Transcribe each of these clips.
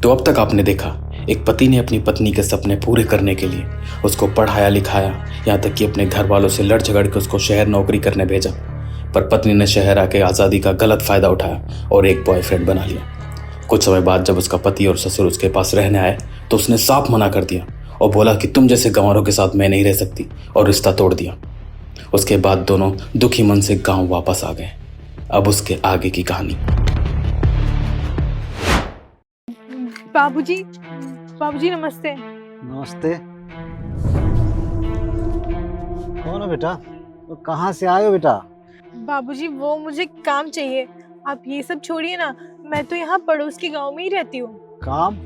तो अब तक आपने देखा, एक पति ने अपनी पत्नी के सपने पूरे करने के लिए उसको पढ़ाया लिखाया, यहाँ तक कि अपने घर वालों से लड़ झगड़ के उसको शहर नौकरी करने भेजा। पर पत्नी ने शहर आके आज़ादी का गलत फायदा उठाया और एक बॉयफ्रेंड बना लिया। कुछ समय बाद जब उसका पति और ससुर उसके पास रहने आए तो उसने साफ मना कर दिया और बोला कि तुम जैसे गंवारों के साथ मैं नहीं रह सकती, और रिश्ता तोड़ दिया। उसके बाद दोनों दुखी मन से गांव वापस आ गए। अब उसके आगे की कहानी। बाबूजी, बाबूजी नमस्ते। नमस्ते। कौन हो बेटा और कहाँ से आए हो बेटा? बाबूजी वो मुझे काम चाहिए, आप ये सब छोड़िए ना, मैं तो यहाँ पड़ोस के गांव में ही रहती हूँ। काम?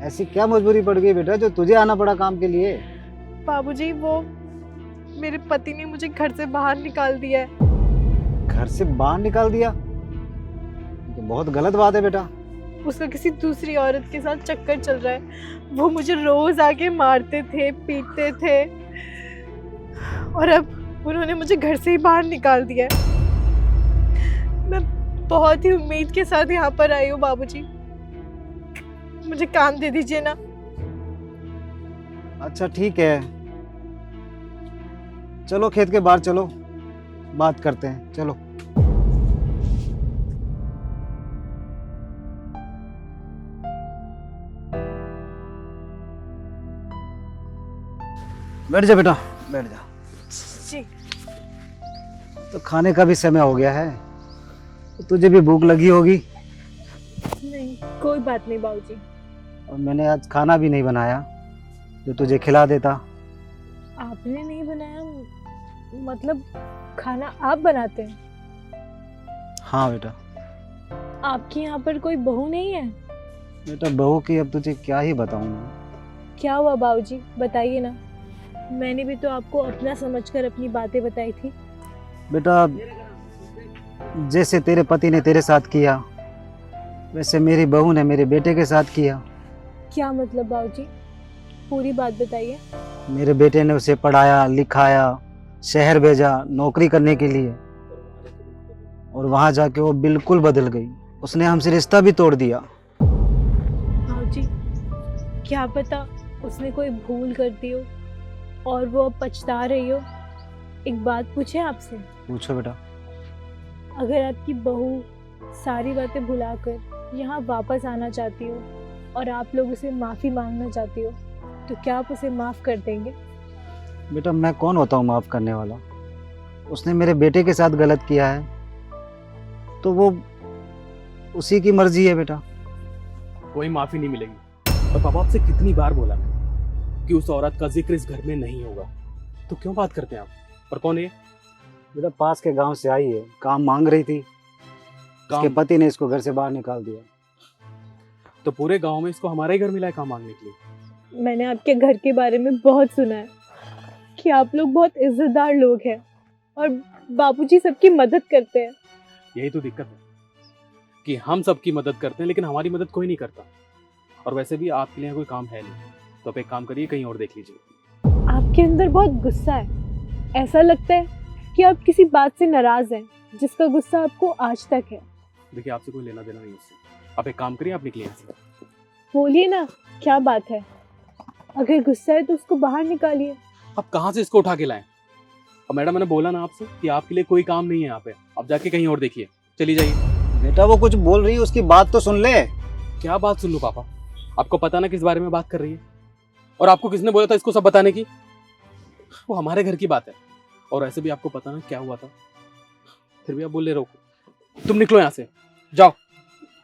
ऐसी क्या मजबूरी पड़ गई बेटा जो तुझे आना पड़ा काम के लिए? बाबूजी वो मेरे पति ने मुझे घर से बाहर निकाल दिया है। घर से बाहर निकाल दिया? तो बहुत गलत बात है बेटा। उसका किसी दूसरी औरत के साथ चक्कर चल रहा है। वो मुझे रोज आके मारते थे, पीटते थे, और अब उन्होंने मुझे घर से ही बाहर निकाल दिया है। मैं बहुत ही उम्मीद के साथ यहाँ पर आई हूँ बाबूजी, मुझे काम दे दीजिए ना। अच्छा ठीक है, चलो खेत के बाहर चलो, बात करते हैं। चलो बैठ जा बेटा, बैठ जा। जी तो खाने का भी समय हो गया है, तो तुझे भी भूख लगी होगी। नहीं, कोई बात नहीं बाबूजी। और मैंने आज खाना भी नहीं बनाया जो तुझे खिला देता। आपने नहीं बनाया मतलब खाना आप बनाते हैं? हाँ बेटा। आपके यहाँ पर कोई बहू नहीं है? बेटा बहू की अब तुझे क्या ही बताऊं मैं। क्या हुआ बाबूजी, बताइए ना। मैंने भी तो आपको अपना समझकर अपनी बातें बताई थी। बेटा जैसे तेरे पति ने तेरे साथ किया, वैसे मेरी बहू ने मेरे बेटे के साथ किया। क्या मतलब बाबूजी, पूरी बात बताइए। मेरे बेटे ने उसे पढ़ाया लिखाया, शहर भेजा नौकरी करने के लिए, और वहां जाके वो बिल्कुल बदल गई। उसने हमसे रिश्ता भी तोड़ दिया। बाबूजी क्या पता उसने कोई भूल कर दी हो और वो अब पछता रही हो। एक बात पूछे आपसे? पूछो बेटा। अगर आपकी बहू सारी बातें भुलाकर यहाँ वापस आना चाहती हो और आप लोग उसे माफ़ी मांगना चाहती हो, तो क्या आप उसे माफ़ कर देंगे? बेटा मैं कौन होता हूँ माफ करने वाला? उसने मेरे बेटे के साथ गलत किया है तो वो उसी की मर्जी है बेटा। कोई माफी नहीं मिलेगी। और पापा आपसे कितनी बार बोला कि उस औरत का जिक्र इस घर में नहीं होगा, तो क्यों बात करते हैं आप? और कौन है? बेटा पास के गांव से आई है, काम मांग रही थी। उसके पति ने इसको घर से बाहर निकाल दिया। तो पूरे गांव में इसको हमारा ही घर मिला है काम मांगने के लिए। मैंने आपके घर के बारे में बहुत सुना है कि आप लोग बहुत इज्जतदार लोग हैं और बाबूजी सबकी मदद करते हैं। यही तो दिक्कत है कि हम सबकी मदद करते हैं लेकिन हमारी मदद कोई नहीं करता। और वैसे भी आपके लिए कोई काम है नहीं, तो आप एक काम करिए, कहीं और देख लीजिए। आपके अंदर बहुत गुस्सा है। ऐसा लगता है कि आप किसी बात से नाराज हैं जिसका गुस्सा आपको आज तक है। देखिए आपसे कोई लेना देना नहीं उससे। आप एक काम करिए, आप निकलिए यहाँ से। बोलिए ना, क्या बात है? अगर गुस्सा है तो उसको बाहर निकालिए। आप कहाँ से इसको उठा के लाएं? और मैडम मैंने बोला ना आपसे कि आपके लिए कोई काम नहीं है यहाँ पे, आप जाके कहीं और देखिए। चली जाइए। बेटा वो कुछ बोल रही है, उसकी बात तो सुन ले। क्या बात सुन लो पापा? आपको पता ना किस बारे में बात कर रही है? और आपको किसने बोला था इसको सब बताने की? वो हमारे घर की बात है। और ऐसे भी आपको पता ना क्या हुआ था, फिर भी आप बोल ले रोको। तुम निकलो यहाँ से, जाओ।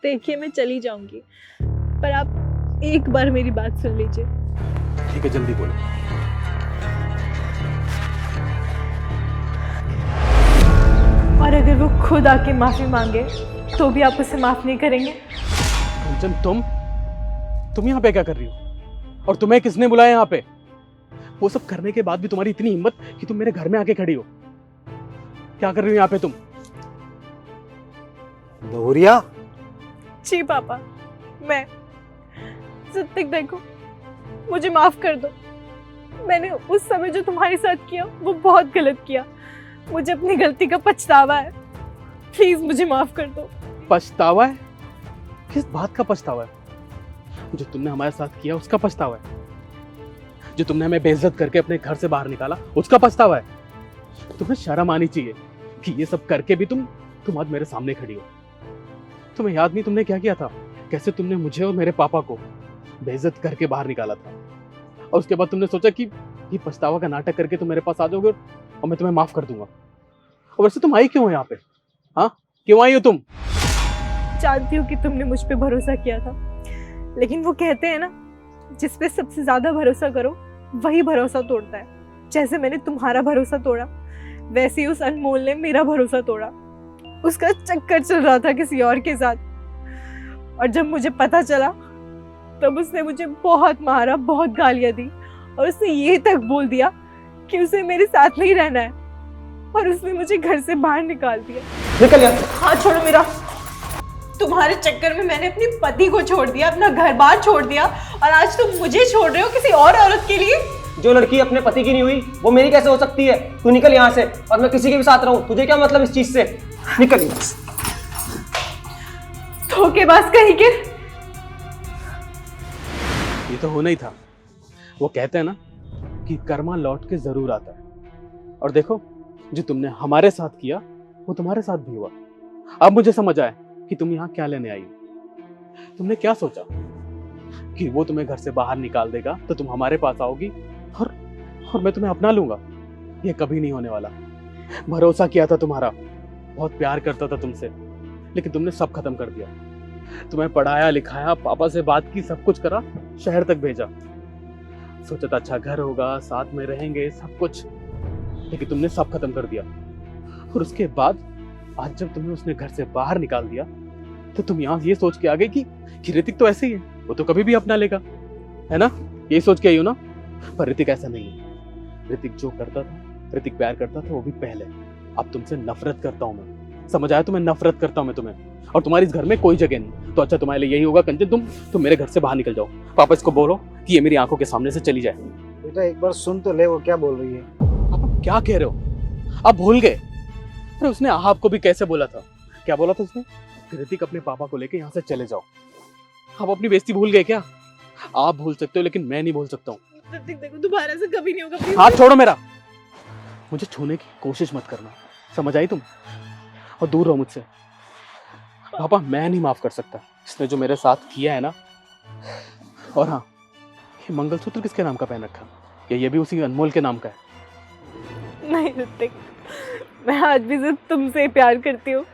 देखिए मैं चली जाऊंगी, पर आप एक बार मेरी बात सुन लीजिए। ठीक है, जल्दी बोलो। और अगर वो खुद आके माफी मांगे तो भी आप उसे माफ नहीं करेंगे? कंचन तुम यहाँ पे क्या कर रही हो? और तुम्हें किसने बुलाया यहाँ पे? वो सब करने के बाद भी तुम्हारी इतनी हिम्मत कि तुम मेरे घर में आके खड़ी हो। क्या कर रही हो यहाँ पे तुम? बहुरिया? जी पापा, मैं जब तक देखो मुझे माफ कर दो। मैंने उस समय जो तुम्हारे साथ किया वो बहुत गलत किया। मुझे अपनी गलती का पछतावा है। प्लीज मुझे माफ कर दो। पछतावा है? किस बात का पछतावा है? जो तुमने हमारे साथ किया उसका पछतावा है, जो तुमने हमें बेइज्जत करके अपने घर से बाहर निकाला उसका पछतावा है। तुम्हें शर्म आनी चाहिए कि ये सब करके भी तुम आज मेरे सामने खड़ी हो। तुम्हें याद नहीं तुमने क्या किया था, कैसे तुमने मुझे और मेरे पापा को बेइज्जत करके बाहर निकाला था, और उसके बाद तुमने सोचा कि ये पछतावा का नाटक करके तुम मेरे पास आ जाओगे और मैं तुम्हें माफ कर दूंगा। और वैसे तुम आई क्यों हो यहाँ पे? हाँ, क्यों आई हो तुम? जानती हूँ कि तुमने मुझ पे भरोसा किया था, लेकिन वो कहते हैं ना, जिस पे सबसे ज्यादा भरोसा करो वही भरोसा तोड़ता है। जैसे मैंने तुम्हारा भरोसा तोड़ा, वैसे ही उस अनमोल ने मेरा भरोसा तोड़ा। उसका चक्कर चल रहा था किसी और के साथ, और जब मुझे पता चला तब उसने मुझे बहुत मारा, बहुत गालियां दी, और उसने ये तक बोल दिया कि उसे मेरे साथ नहीं रहना है, और उसने मुझे घर से बाहर निकाल दिया। निकल यार। हाथ छोड़ो मेरा। तुम्हारे चक्कर में मैंने अपने पति को छोड़ दिया, अपना घर बार छोड़ दिया, और आज तुम मुझे छोड़ रहे हो किसी और औरत के लिए। जो लड़की अपने पति की नहीं हुई वो मेरी कैसे हो सकती है? तू निकल यहाँ से, और मैं किसी के भी साथ रहूं, तुझे क्या मतलब इस चीज से? निकल यहाँ से। धोखेबाज कहीं के। ये तो होना ही था। वो कहते हैं ना कि कर्मा लौट के जरूर आता है, और देखो जो तुमने हमारे साथ किया वो तुम्हारे साथ भी हुआ। अब मुझे समझ आया कि तुम यहाँ क्या लेने आई हो। तुमने क्या सोचा कि वो तुम्हें घर से बाहर निकाल देगा तो तुम हमारे पास आओगी और मैं तुम्हें अपना लूंगा? ये कभी नहीं होने वाला। भरोसा किया था तुम्हारा, बहुत प्यार करता था तुमसे, लेकिन तुमने सब खत्म कर दिया। तुम्हें पढ़ाया लिखाया, पापा से बात की, सब कुछ करा, शहर तक भेजा। सोचा था अच्छा घर होगा, साथ में रहेंगे, सब कुछ, लेकिन तुमने सब खत्म कर दिया। और उसके बाद आज जब तुम्हें उसने घर से बाहर निकाल दिया तो तुम यहाँ ये सोच के आ गए कि ऋतिक तो ऐसे ही है, वो तो कभी भी अपना लेगा, है ना? ये सोच के आई हो ना? पर ऋतिक ऐसा नहीं है। ऋतिक जो करता था, ऋतिक प्यार करता था वो भी पहले। अब तुमसे नफरत करता हूँ मैं, समझ आया तुम्हें? नफरत करता हूँ मैं तुम्हें, और तुम्हारी इस घर में कोई जगह नहीं। तो अच्छा तुम्हारे लिए यही होगा कंचन, तुम मेरे घर से बाहर निकल जाओ। पापा इसको बोलो कि ये मेरी आंखों के सामने से चली जाए। बेटा एक बार सुन तो ले, वो क्या बोल रही है। पापा क्या कह रहे हो? आप भूल गए? अरे उसने आपको भी कैसे बोला था? क्या बोला था उसने? ऋतिक अपने पापा को लेके यहाँ से चले जाओ। आप अपनी बेइज्जती भूल गए क्या? आप भूल सकते हो लेकिन मैं नहीं भूल सकता हूँ। देखो दोबारा से कभी नहीं होगा। please। हाथ छोड़ो मेरा, मुझे छूने की कोशिश मत करना, समझ आई तुम? और दूर रहो मुझसे। पापा मैं नहीं माफ कर सकता इसने जो मेरे साथ किया है ना। और हाँ, ये मंगलसूत्र किसके नाम का पहन रखा? या ये भी उसी अनमोल के नाम का है? नहीं ऋतिक, मैं आज भी सिर्फ तुमसे प्यार करती हूँ।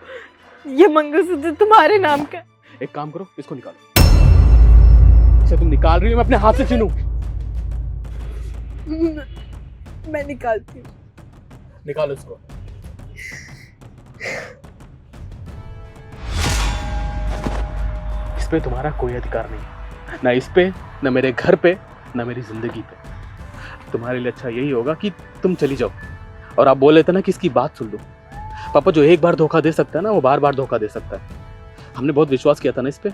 ये मंगलसूत्र तुम्हारे नाम का है। एक काम करो, इसको निकालो। इसे तुम निकाल रही हो, मैं अपने हाथ से छीनूं? मैं निकालती हूँ। निकालो इसको। इस पे तुम्हारा कोई अधिकार नहीं है, ना इस पे, ना मेरे घर पे, ना मेरी जिंदगी पे। तुम्हारे लिए अच्छा यही होगा कि तुम चली जाओ। और आप बोल रहे थे ना कि इसकी बात सुन लो। पापा जो एक बार धोखा दे सकता है ना, वो बार बार धोखा दे सकता है। हमने बहुत विश्वास किया था ना इस पे,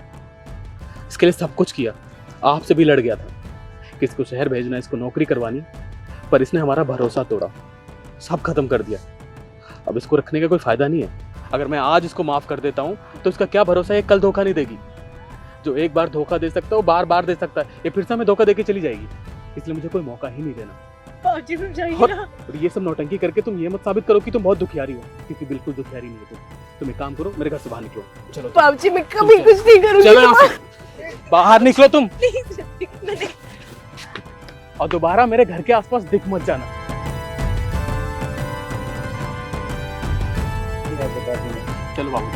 इसके लिए सब कुछ किया, आपसे भी लड़ गया था कि इसको शहर भेजना, इसको नौकरी करवानी, पर इसने हमारा भरोसा तोड़ा, सब खत्म कर दिया। अब इसको रखने का कोई फायदा नहीं है। अगर मैं आज इसको माफ कर देता हूँ तो इसका क्या भरोसा है कल धोखा नहीं देगी। जो एक बार धोखा दे सकता है वो बार बार दे सकता है, ये फिर से हमें धोखा देके चली जाएगी। इसलिए मुझे कोई मौका ही नहीं देना। बाबूजी समझाइए ना। और ये सब नौटंकी करके तुम ये मत साबित करो कि तुम बहुत दुखियारी हो, क्योंकि बिल्कुल दुखियारी नहीं हो तुम। एक काम करो, मेरे घर से बाहर निकलो। चलो बाबूजी मैं कभी कुछ नहीं करूंगी। चलो यहाँ से बाहर निकलो तुम, प्लीज ऋतिक, मैंने और दोबारा मेरे घर के आसपास दिख मत जाना। चलो बाबू।